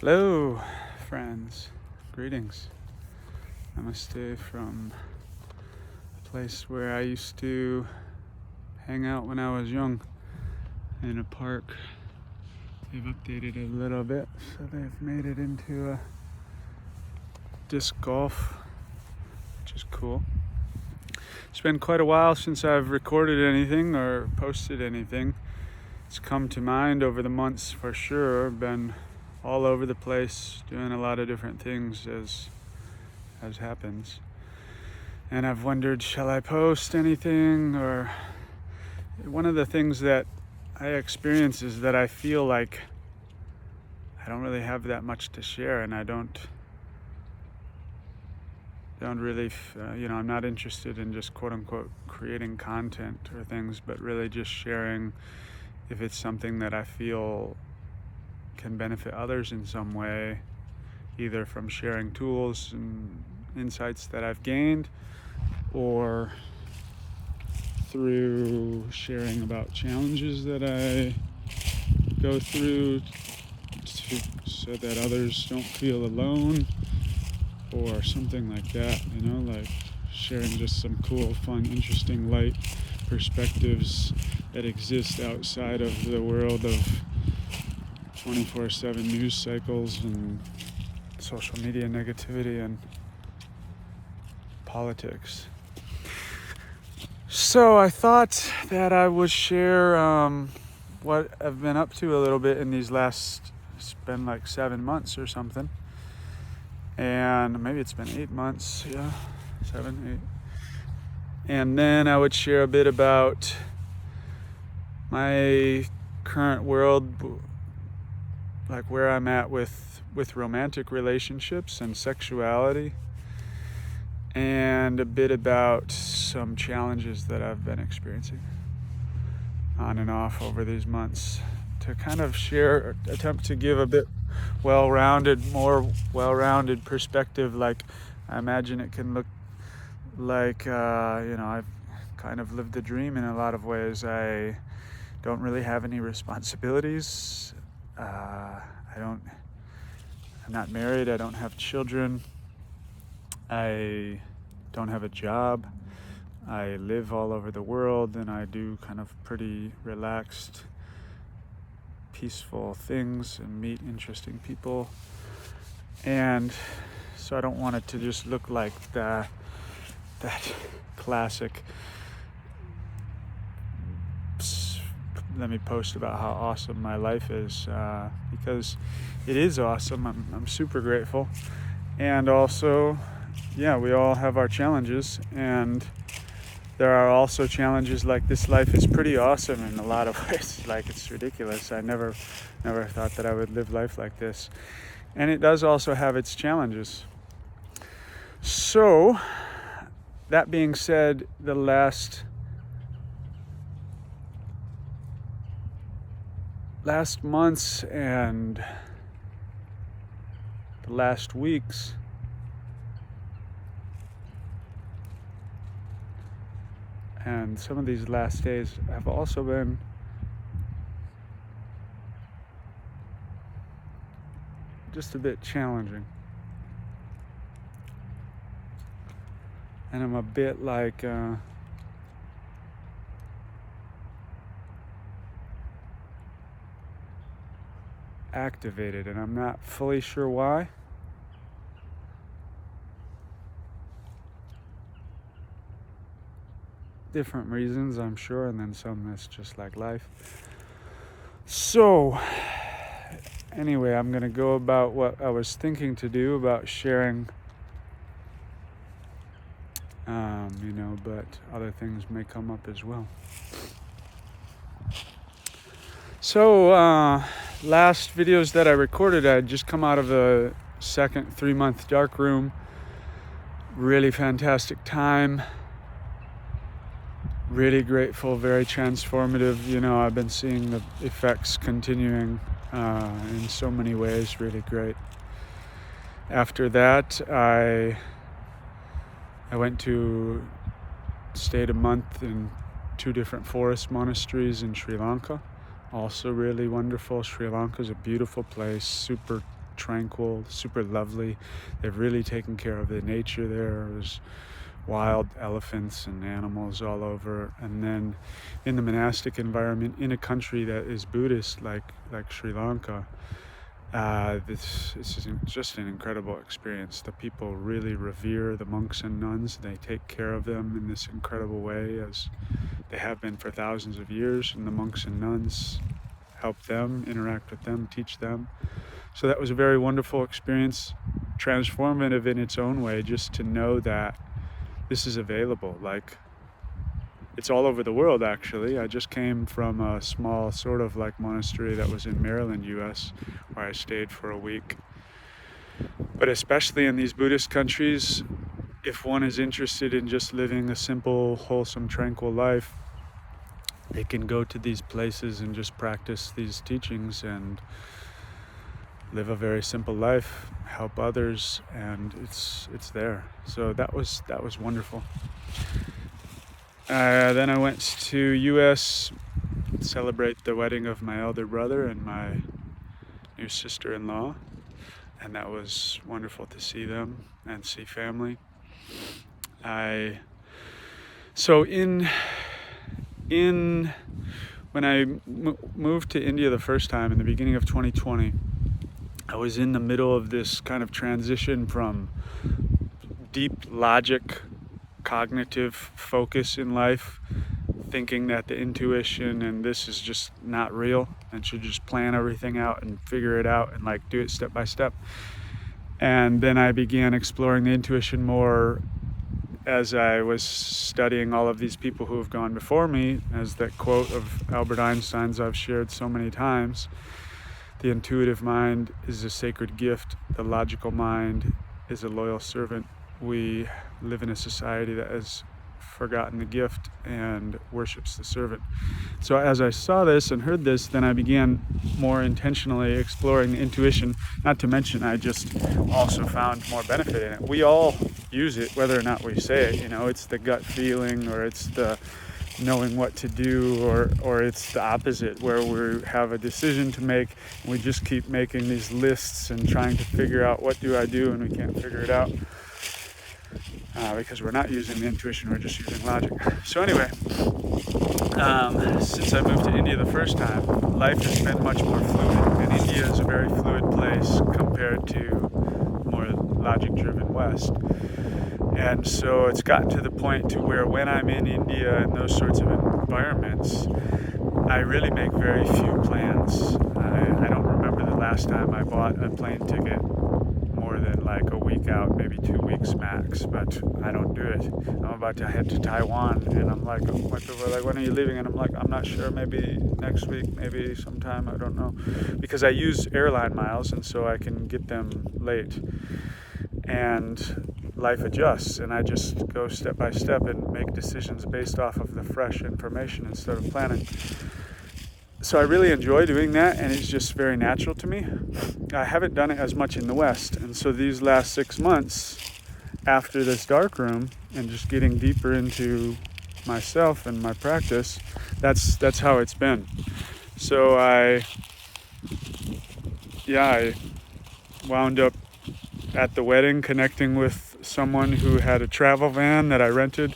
Hello, friends. Greetings. Namaste from a place where I used to hang out when I was young in a park. They've updated it a little bit, so they've made it into a disc golf, which is cool. It's been quite a while since I've recorded anything or posted anything. It's come to mind over the months for sure. Been all over the place doing a lot of different things as happens, and I've wondered, shall I post anything? Or one of the things that I experience is that I feel like I don't really have that much to share, and I don't really I'm not interested in just quote unquote creating content or things, but really just sharing if it's something that I feel can benefit others in some way, either from sharing tools and insights that I've gained, or through sharing about challenges that I go through so that others don't feel alone, or something like that, like sharing just some cool, fun, interesting, light perspectives that exist outside of the world of 24/7 news cycles and social media negativity and politics. So I thought that I would share what I've been up to a little bit in these last, it's been like 7 months or something. And maybe it's been 8 months, 7, 8. And then I would share a bit about my current world, like where I'm at with romantic relationships and sexuality, and a bit about some challenges that I've been experiencing on and off over these months, to kind of share, attempt to give a bit more well-rounded perspective. Like, I imagine it can look like, I've kind of lived the dream in a lot of ways. I don't really have any responsibilities. I'm not married. I don't have children. I don't have a job. I live all over the world, and I do kind of pretty relaxed, peaceful things and meet interesting people. And so I don't want it to just look like that classic let me post about how awesome my life is, because it is awesome. I'm super grateful. And also, we all have our challenges, and there are also challenges like this life is pretty awesome in a lot of ways. Like, it's ridiculous. I never thought that I would live life like this. And it does also have its challenges. So, that being said, the last months and the last weeks and some of these last days have also been just a bit challenging. And I'm a bit like activated, and I'm not fully sure why. Different reasons, I'm sure, and then some that's just like life. So anyway, I'm going to go about what I was thinking to do about sharing, but other things may come up as well. So last videos that I recorded, I had just come out of a second 3-month dark room. Really fantastic time. Really grateful, very transformative. I've been seeing the effects continuing in so many ways. Really great. After that, I stayed a month in 2 different forest monasteries in Sri Lanka. Also really wonderful. Sri Lanka is a beautiful place, super tranquil, super lovely. They've really taken care of the nature there. There's wild elephants and animals all over. And then in the monastic environment, in a country that is Buddhist, like Sri Lanka, this is just an incredible experience. The people really revere the monks and nuns. They take care of them in this incredible way, as they have been for thousands of years, and the monks and nuns help them, interact with them, teach them. So that was a very wonderful experience, transformative in its own way, just to know that this is available. Like, it's all over the world, actually. I just came from a small sort of like monastery that was in Maryland, US, where I stayed for a week. But especially in these Buddhist countries, if one is interested in just living a simple, wholesome, tranquil life, they can go to these places and just practice these teachings and live a very simple life, help others, and it's there. So that was wonderful. Then I went to US, celebrate the wedding of my elder brother and my new sister-in-law, and that was wonderful to see them and see family. When I moved to India the first time in the beginning of 2020, I was in the middle of this kind of transition from deep logic, cognitive focus in life, thinking that the intuition and this is just not real and should just plan everything out and figure it out and like do it step by step. And then I began exploring the intuition more as I was studying all of these people who have gone before me, as that quote of Albert Einstein's I've shared so many times. The intuitive mind is a sacred gift. The logical mind is a loyal servant. We live in a society that has forgotten the gift and worships the servant. So as I saw this and heard this, then I began more intentionally exploring the intuition. Not to mention, I just also found more benefit in it. We all use it, whether or not we say it. It's the gut feeling, or it's the knowing what to do, or it's the opposite, where we have a decision to make and we just keep making these lists and trying to figure out what do I do, and we can't figure it out because we're not using the intuition, we're just using logic. So anyway, since I moved to India the first time, life has been much more fluid, and India is a very fluid place compared to more logic-driven West. And so it's gotten to the point to where when I'm in India and those sorts of environments, I really make very few plans. I don't remember the last time I bought a plane ticket more than like a week out, maybe 2 weeks max, but I don't do it. I'm about to head to Taiwan, and I'm like, my people are like, when are you leaving? And I'm like, I'm not sure, maybe next week, maybe sometime, I don't know. Because I use airline miles, and so I can get them late. And life adjusts, and I just go step by step and make decisions based off of the fresh information instead of planning. So I really enjoy doing that, and it's just very natural to me. I haven't done it as much in the West, and so these last 6 months after this dark room and just getting deeper into myself and my practice, that's how it's been. So I wound up at the wedding connecting with someone who had a travel van that I rented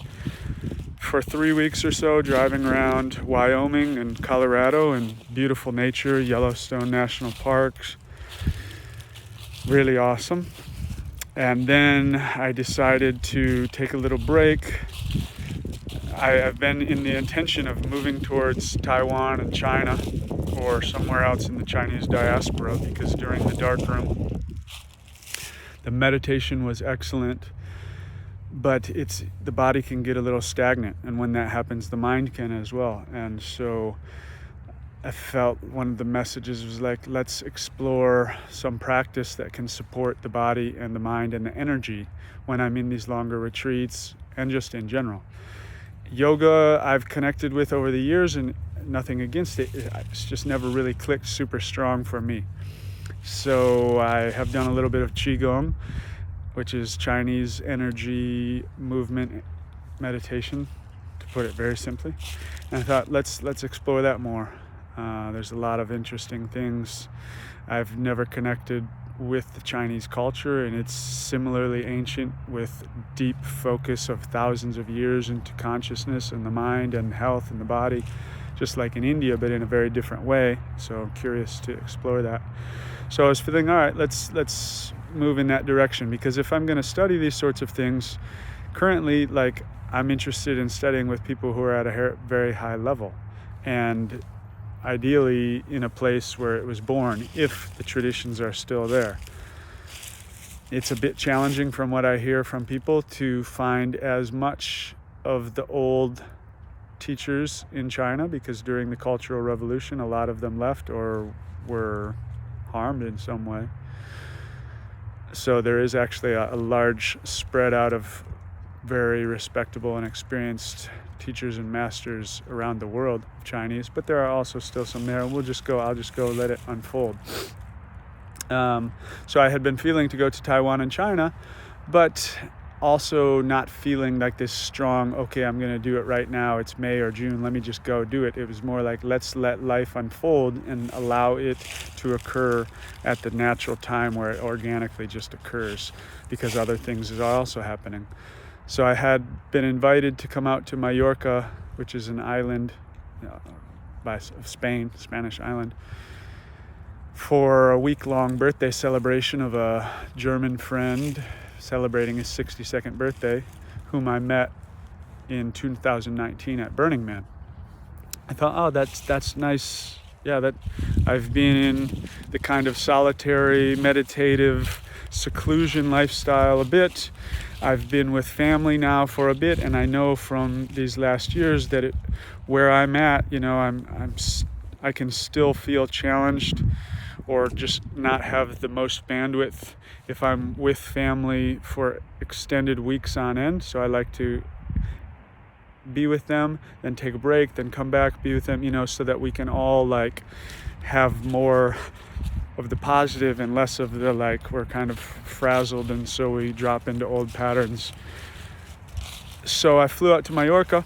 for 3 weeks or so, driving around Wyoming and Colorado and beautiful nature, Yellowstone National Parks. Really awesome. And then I decided to take a little break. I've been in the intention of moving towards Taiwan and China, or somewhere else in the Chinese diaspora, because during the dark room, the meditation was excellent, but the body can get a little stagnant, and when that happens, the mind can as well. And so I felt one of the messages was like, let's explore some practice that can support the body and the mind and the energy when I'm in these longer retreats and just in general. Yoga I've connected with over the years, and nothing against it. It's just never really clicked super strong for me. So I have done a little bit of Qigong, which is Chinese energy movement meditation, to put it very simply. And I thought, let's explore that more. There's a lot of interesting things. I've never connected with the Chinese culture, and it's similarly ancient with deep focus of thousands of years into consciousness and the mind and health and the body, just like in India, but in a very different way. So I'm curious to explore that. So I was feeling, all right, let's move in that direction, because if I'm going to study these sorts of things, currently, like, I'm interested in studying with people who are at a very high level, and ideally in a place where it was born, if the traditions are still there. It's a bit challenging, from what I hear from people, to find as much of the old teachers in China, because during the Cultural Revolution a lot of them left or were harmed in some way. So there is actually a large spread out of very respectable and experienced teachers and masters around the world, Chinese, but there are also still some there. I'll just go let it unfold. So I had been feeling to go to Taiwan and China, but also not feeling like this strong, okay, I'm going to do it right now, it's May or June, let me just go do it. It was more like, let's let life unfold and allow it to occur at the natural time where it organically just occurs, because other things are also happening. So I had been invited to come out to Mallorca, which is an island of Spain, Spanish island, for a week-long birthday celebration of a German friend celebrating his 62nd birthday, whom I met in 2019 at Burning Man. I thought, oh, that's nice. Yeah, that I've been in the kind of solitary, meditative, seclusion lifestyle a bit. I've been with family now for a bit, and I know from these last years that where I'm at, I can still feel challenged, or just not have the most bandwidth if I'm with family for extended weeks on end. So I like to be with them, then take a break, then come back, be with them, so that we can all like have more of the positive and less of the like we're kind of frazzled and so we drop into old patterns. So I flew out to Mallorca,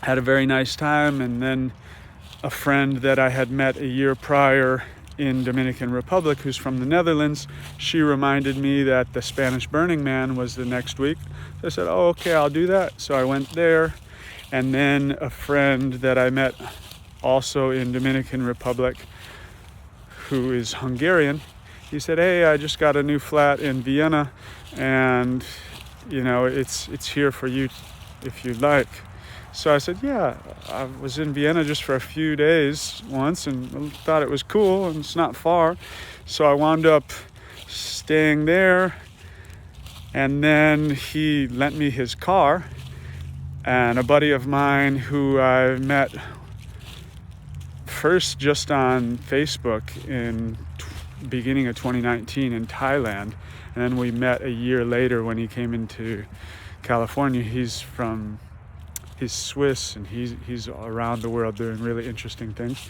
had a very nice time, and then a friend that I had met a year prior in Dominican Republic, who's from the Netherlands, she reminded me that the Spanish Burning Man was the next week. So I said, oh, okay, I'll do that. So I went there, and then a friend that I met also in Dominican Republic, who is Hungarian, he said, hey, I just got a new flat in Vienna, and it's here for you if you'd like. So I said, yeah, I was in Vienna just for a few days once and thought it was cool, and it's not far. So I wound up staying there, and then he lent me his car, and a buddy of mine who I met first just on Facebook in beginning of 2019 in Thailand, and then we met a year later when he came into California. He's Swiss, and he's around the world doing really interesting things,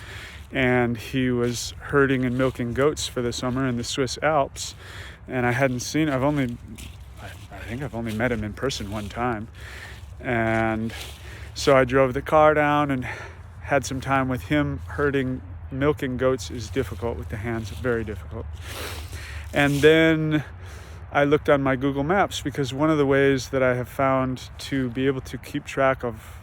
and he was herding and milking goats for the summer in the Swiss Alps, and I think I've only met him in person one time, and so I drove the car down and had some time with him. Milking goats is difficult with the hands, very difficult. And then I looked on my Google Maps, because one of the ways that I have found to be able to keep track of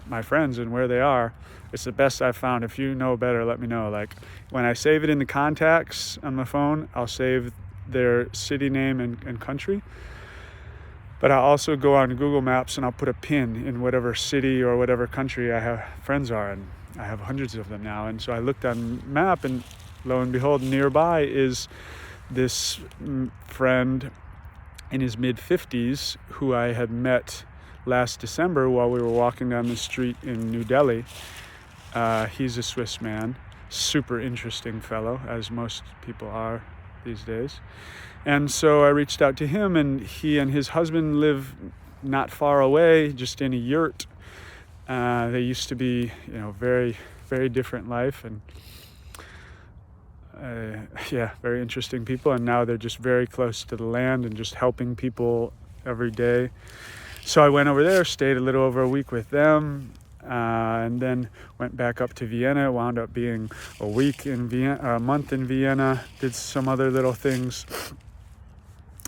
my friends and where they are, it's the best I've found. If you know better, let me know. Like, when I save it in the contacts on my phone, I'll save their city name and country. But I'll also go on Google Maps and I'll put a pin in whatever city or whatever country I have friends are in. I have hundreds of them now. And so I looked on map, and lo and behold, nearby is this friend in his mid-50s who I had met last December while we were walking down the street in New Delhi. He's a Swiss man, super interesting fellow, as most people are these days. And so I reached out to him, and he and his husband live not far away, just in a yurt. They used to be, very, very different life, and very interesting people. And now they're just very close to the land and just helping people every day. So I went over there, stayed a little over a week with them. and then went back up to Vienna, wound up being a week in Vienna, a month in Vienna, did some other little things.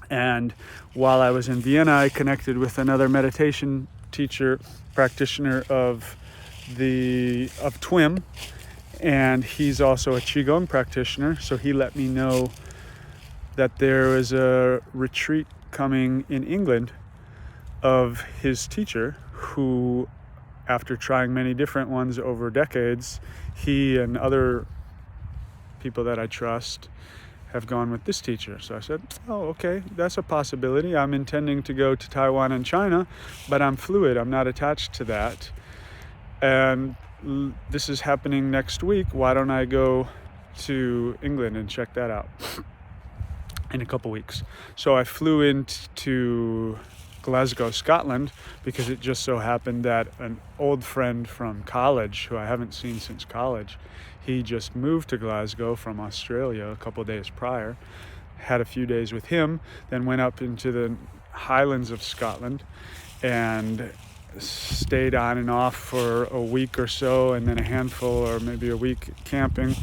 And while I was in Vienna, I connected with another meditation teacher, practitioner of TWIM, and he's also a Qigong practitioner. So he let me know that there was a retreat coming in England of his teacher, who, after trying many different ones over decades, he and other people that I trust have gone with this teacher. So I said, oh, okay, that's a possibility. I'm intending to go to Taiwan and China, but I'm fluid. I'm not attached to that. And this is happening next week. Why don't I go to England and check that out in a couple weeks? So I flew into Glasgow, Scotland, because it just so happened that an old friend from college, who I haven't seen since college, he just moved to Glasgow from Australia a couple days prior, had a few days with him, then went up into the Highlands of Scotland and stayed on and off for a week or so, and then a handful or maybe a week camping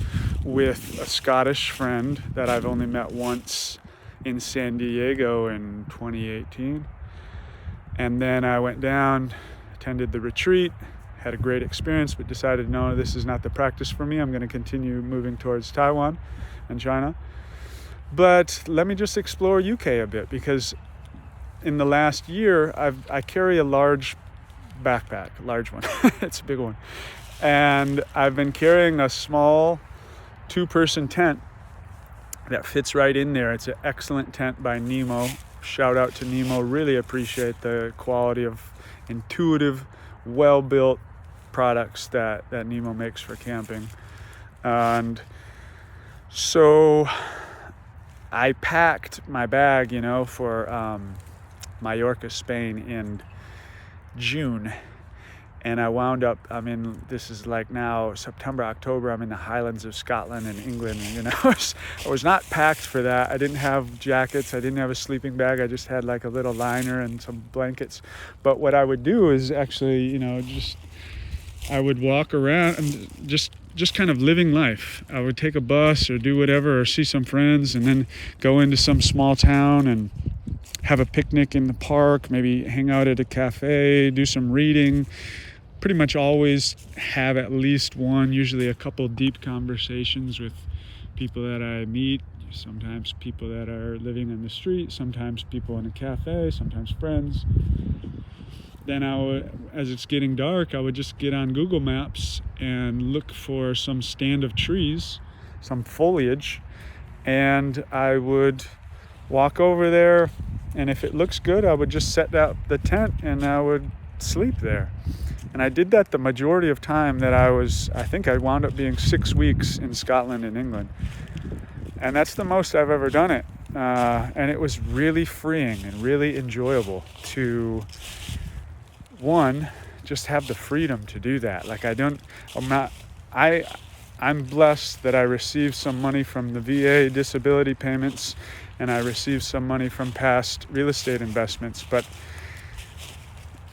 with a Scottish friend that I've only met once in San Diego in 2018. And then I went down, attended the retreat, had a great experience, but decided, no, this is not the practice for me. I'm going to continue moving towards Taiwan and China. But let me just explore UK a bit, because in the last year, I carry a large backpack, large one. It's a big one. And I've been carrying a small 2-person tent that fits right in there. It's an excellent tent by Nemo. Shout out to Nemo. Really appreciate the quality of intuitive, well-built products that Nemo makes for camping. And so I packed my bag, for Mallorca, Spain in June. And I wound up, this is like now September, October, I'm in the Highlands of Scotland and England. I was not packed for that. I didn't have jackets. I didn't have a sleeping bag. I just had like a little liner and some blankets. But what I would do is actually, I would walk around and just kind of living life. I would take a bus or do whatever, or see some friends, and then go into some small town and have a picnic in the park, maybe hang out at a cafe, do some reading. Pretty much always have at least one, usually a couple deep conversations with people that I meet, sometimes people that are living on the street, sometimes people in a cafe, sometimes friends. Then as it's getting dark, I would just get on Google Maps and look for some stand of trees, some foliage, and I would walk over there, and if it looks good, I would just set out the tent and I would sleep there. And I did that the majority of time that I think I wound up being 6 weeks in Scotland and England. And that's the most I've ever done it. And it was really freeing and really enjoyable to, one, just have the freedom to do that. I'm blessed that I received some money from the VA disability payments, and I received some money from past real estate investments. But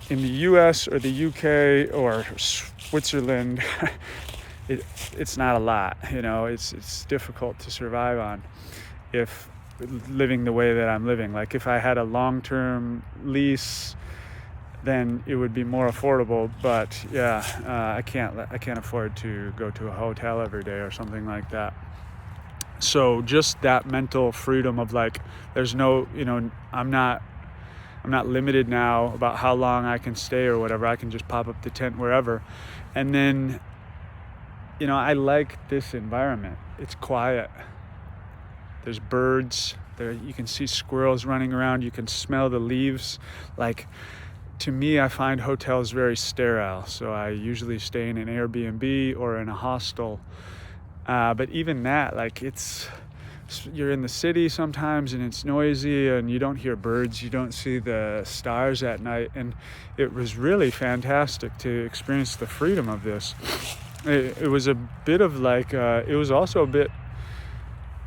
in the US or the UK or Switzerland, it's not a lot. It's difficult to survive on if living the way that I'm living. Like if I had a long-term lease, then it would be more affordable. But yeah, I can't afford to go to a hotel every day or something like that. So just that mental freedom of like, there's no, I'm not limited now about how long I can stay or whatever. I can just pop up the tent wherever. And then, I like this environment. It's quiet. There's birds. There, you can see squirrels running around. You can smell the leaves. Like, to me, I find hotels very sterile. So I usually stay in an Airbnb or in a hostel. But even that, like, you're in the city sometimes and it's noisy and you don't hear birds, you don't see the stars at night, and it was really fantastic to experience the freedom of this. It was a bit of like, it was also a bit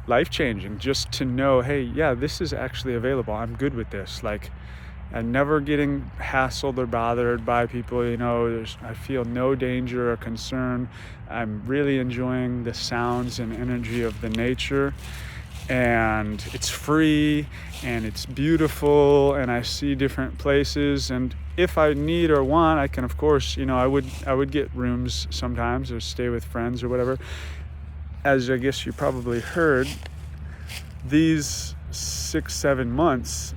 life-changing just to know, hey, yeah, this is actually available. I'm good with this. Like, and never getting hassled or bothered by people. You know, I feel no danger or concern. I'm really enjoying the sounds and energy of the nature, and it's free and it's beautiful, and I see different places, and if I need or want, I can, of course, you know, I would get rooms sometimes or stay with friends or whatever. As I guess you probably heard, these 6-7 months,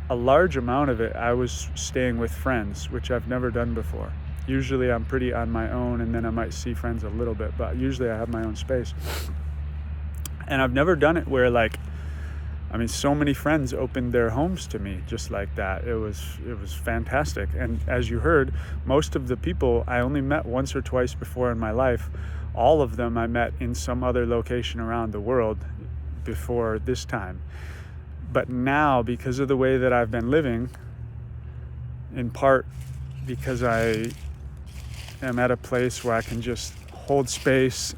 a large amount of it I was staying with friends, which I've never done before. Usually I'm pretty on my own, and then I might see friends a little bit, but usually I have my own space. And I've never done it where, like, I mean, so many friends opened their homes to me just like that. It was fantastic. And as you heard, most of the people I only met once or twice before in my life. All of them I met in some other location around the world before this time. But now, because of the way that I've been living, in part because I am at a place where I can just hold space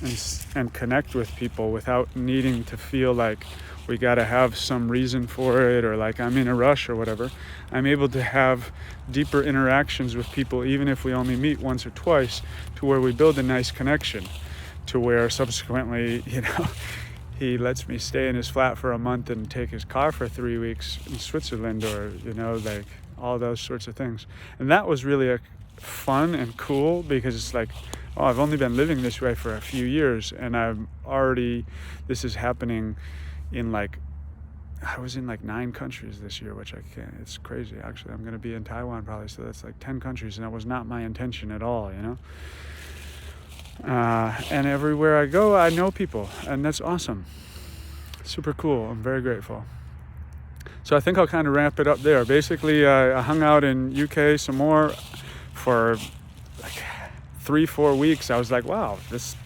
and connect with people without needing to feel like we got to have some reason for it, or like I'm in a rush or whatever. I'm able to have deeper interactions with people, even if we only meet once or twice, to where we build a nice connection, to where subsequently, you know, he lets me stay in his flat for a month and take his car for 3 weeks in Switzerland, or, you know, like all those sorts of things. And that was really fun and cool, because it's like, oh, I've only been living this way for a few years, and this is happening in, like, I was in like 9 countries this year, which it's crazy. Actually, I'm going to be in Taiwan probably, so that's like 10 countries, and that was not my intention at all, you know. And everywhere I go, I know people, and that's awesome. Super cool. I'm very grateful. So I think I'll kind of wrap it up there. Basically, I hung out in UK some more for like 3-4 weeks. I was like, wow, it's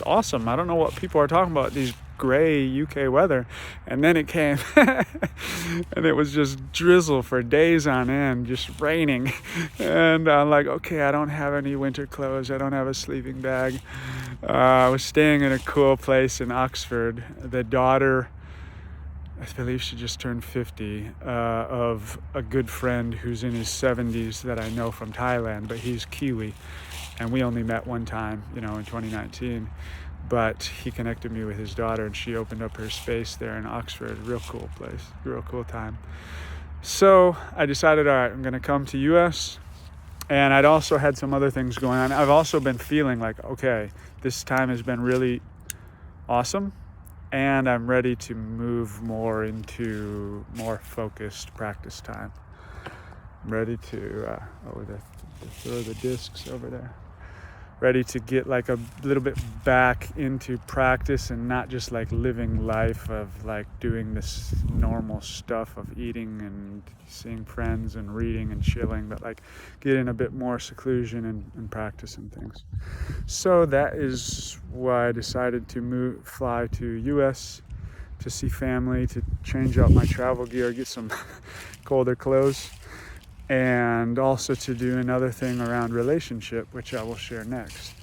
awesome. I don't know what people are talking about, these gray UK weather. And then it came and it was just drizzle for days on end, just raining. And I'm like, okay, I don't have any winter clothes. I don't have a sleeping bag. I was staying in a cool place in Oxford. The daughter, I believe she just turned 50, of a good friend who's in his 70s that I know from Thailand, but he's Kiwi. And we only met one time, you know, in 2019. But he connected me with his daughter, and she opened up her space there in Oxford. Real cool place, real cool time. So I decided, all right, I'm going to come to US. And I'd also had some other things going on. I've also been feeling like, okay, this time has been really awesome, and I'm ready to move more into more focused practice time. I'm ready to, throw the discs over there. Ready to get like a little bit back into practice, and not just like living life of like doing this normal stuff of eating and seeing friends and reading and chilling, but like getting a bit more seclusion and practice and things. So that is why I decided to fly to US to see family, to change out my travel gear, get some colder clothes, and also to do another thing around relationship, which I will share next.